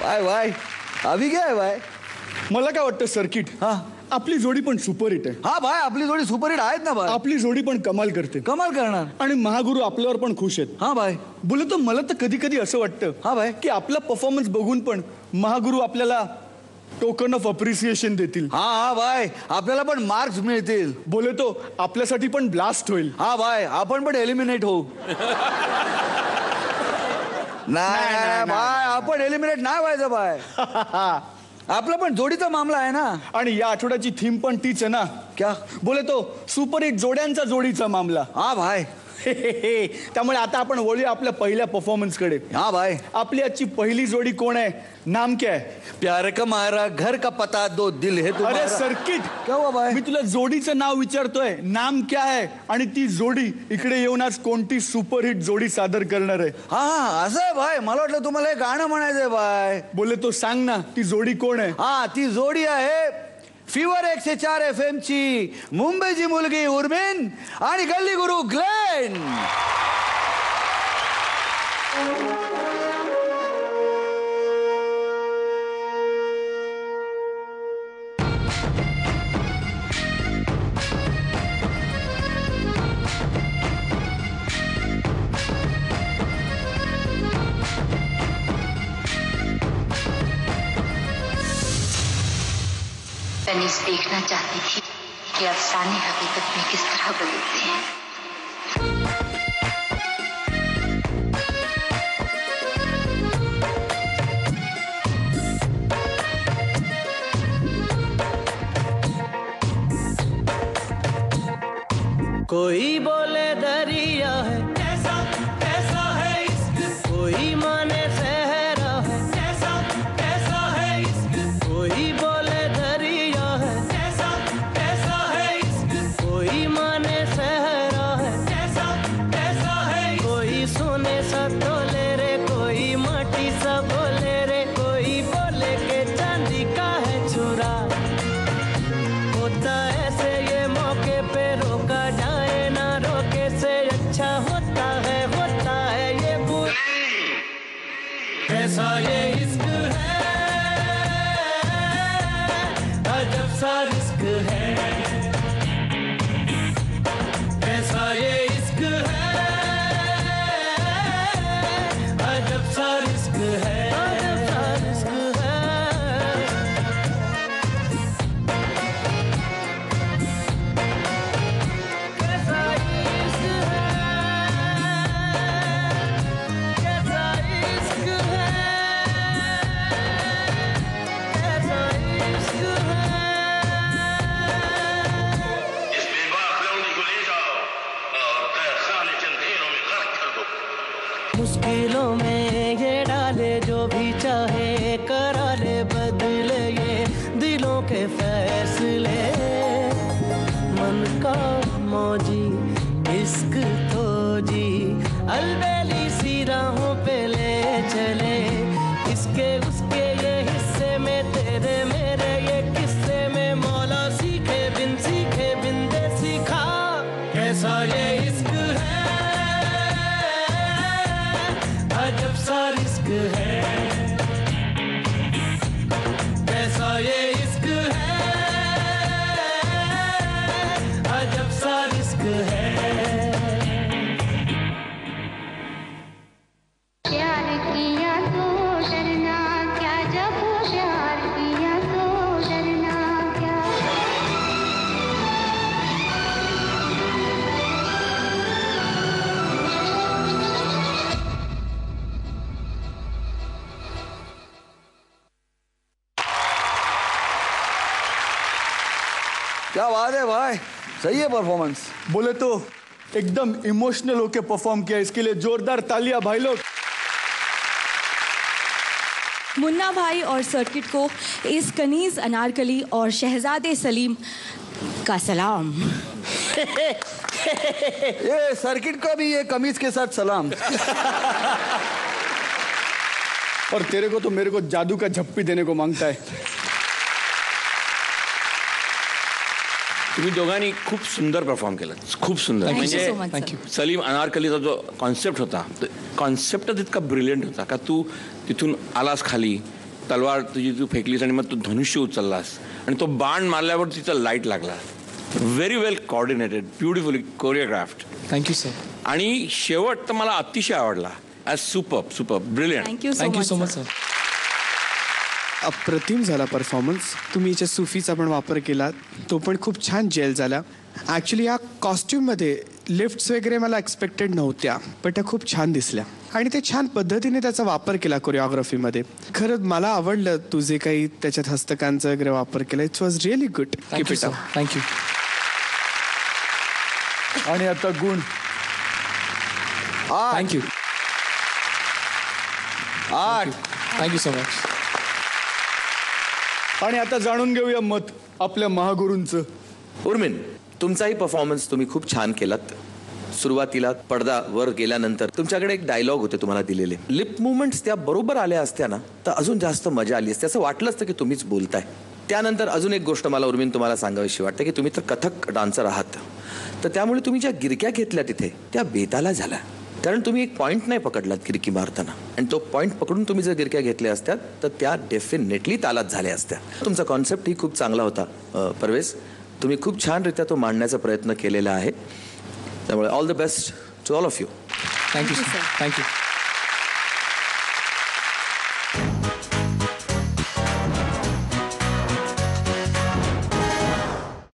काय भाई अभी क्या है भाई? मला काय वाटतं सर्किट, हा आपली जोडी पण सुपरहिट आहे. हा भाई आपली जोडी सुपरहिट आहेत ना भाई. आपली जोडी पण कमाल करते कमाल करणार. आणि महागुरु आपल्यावर पण खुश आहेत. हा भाई बोलतो मला तर कधी कधी असं वाटतं हा भाई की आपला परफॉर्मन्स बघून पण महागुरु आपल्याला टोकन ऑफ अप्रिसिएशन देतील. हा हा भाई आपल्याला पण मार्क्स मिळतील. बोले तो आपल्यासाठी पण ब्लास्ट होईल. हा भाई आपण पण एलिमिनेट होऊ. नाही भाई आपण एलिमिनेट नाही व्हायचं भाई. आपला पण जोडीचा मामला आहे ना. आणि या आठवड्याची थीम पण तीच आहे ना. क्या बोले तो सुपरहिट जोड्यांचा जोडीचा मामला. हा भाई त्यामुळे आता आपण वळूया आपल्या पहिल्या परफॉर्मन्स कडे. हा भाई आपली आजची पहिली जोडी कोण आहे, नाम क्या है? प्यार का मारा घर का पता दो दिल है तुम्हारा. अरे सर्किट क्या हुआ भाई? मी तुला जोडीचं नाव विचारतोय, नाम क्या है, आणि ती जोडी इकडे येऊन आज कोणती सुपरहिट जोडी सादर करणार आहे. हा हा असं आहे भाई. मला वाटलं तुम्हाला हे गाणं म्हणायचंय भाई. बोले तो सांग ना ती जोडी कोण आहे. हा ती जोडी आहे फीवर 104 FM ची मुंबईची मुलगी उर्मिन आणि गल्ली गुरु ग्लेन. तनीस देखना चाहती थी कि अफसाने हकीकत में किस तरह बदलते हैं. कोई बोले दरिया है कैसा कैसा है इश्क, कोई माने सहरा है कैसा कैसा है इश्क, कोई बोले दरिया है कैसा कैसा है इश्क, कोई माने सहरा है कैसा कैसा है, कोई सोने सा तोले रे, कोई माटी सा बोले रे, कोई बोले के चांदी का है छुरा. होता ऐसे ये मौके पे रोका जाए ना रोके से अच्छा होता है ये बुरा. कैसा ये इश्क है, अजब सा रिस्क है. कैसा ये इश्क है, अजब सा रिस्क है, अजब सा रिस्क है. कैसा इश्क है, कैसा इश्क है, कैसा इश्क है. इस बेबाक लौंडी को ले जाओ और तहखाने चंदेरों में गर्क कर दो. मुश्किलों में ये डाले जो भी चाहे करा ले, बदले ये दिलों के फैसले. मन का मौजी इश्क तो जी अलबेली सी राहों पे ले चले. इसके उसके ये हिस्से में तेरे मेरे ये किस्से में मौला सीखे बिन दे सीखा. कैसा ये इश्क है, अजब सा रिस्क है. कैसा ये इश्क है, अजब सा रिस्क है. प्यार किया तो डरना क्या, जब प्यार किया तो डरना क्या. क्या बात है भाई. सही है परफॉर्मेंस. बोले तो एकदम इमोशनल होके परफॉर्म किया, इसके लिए जोरदार तालियां भाई लोग. मुन्ना भाई और सर्किट को इस कनीज अनारकली और शहजादे सलीम का सलाम. ये सर्किट का भी ये कमीज के साथ सलाम. और तेरे को तो मेरे को जादू का झप्पी देने को मांगता है. तुम्ही दोघांनी खूप सुंदर परफॉर्म केलं, खूप सुंदर. Thank you म्हणजे so much, sir. सलीम अनारकलीचा जो कॉन्सेप्ट होता, कॉन्सेप्टच इतका ब्रिलियंट होता का तू तिथून आलास खाली, तलवार तुझी तू फेकलीस आणि मग तू धनुष्य उचललास आणि तो बाण मारल्यावर तिचा लाईट लागला. Very well coordinated, beautifully choreographed. Thank you sir. आणि शेवट तर मला अतिशय आवडला. As super brilliant. Thank you so much sir. अप्रतिम झाला परफॉर्मन्स. तुम्ही याच्या सुफीचा पण वापर केला, तो पण खूप छान जेल झाला. ॲक्च्युली या कॉस्ट्यूममध्ये लिफ्ट्स वगैरे मला एक्सपेक्टेड नव्हत्या, पण त्या खूप छान दिसल्या आणि ते छान पद्धतीने त्याचा वापर केला कोरिओग्राफीमध्ये. खरंच मला आवडलं तू जे काही त्याच्यात हस्तकांचा वगैरे वापर केला. It's was really good. Thank you sir. Thank you. आणि आता गुण. थँक्यू. Thank you so much. आणि आता जाणून घेऊया मत आपल्या महागुरूंचं. उर्मिन, तुमचाही परफॉर्मन्स तुम्ही खूप छान केलात. सुरुवातीला पडदा वर गेल्यानंतर तुमच्याकडे एक डायलॉग होते तुम्हाला दिलेले. लिप मुवमेंट्स त्या बरोबर आल्या असत्या ना तर अजून जास्त मजा आली असते. असं वाटलं असतं की तुम्हीच बोलताय. त्यानंतर अजून एक गोष्ट मला उर्मिन तुम्हाला सांगावीशी वाटते की तुम्ही तर कथक डान्सर आहात, तर त्यामुळे तुम्ही ज्या गिरक्या घेतल्या तिथे त्या बेताला झाल्या. कारण तुम्ही एक पॉईंट नाही पकडलात गिरकी मारताना, आणि तो पॉईंट पकडून तुम्ही जर गिरक्या घेतल्या असत्यात तर त्या डेफिनेटली तालात झाल्या असत्या. तुमचा कॉन्सेप्टही खूप चांगला होता परवेश. तुम्ही खूप छानरित्या तो मांडण्याचा प्रयत्न केलेला आहे. त्यामुळे all the best to all of you. Thank you sir. Thank you.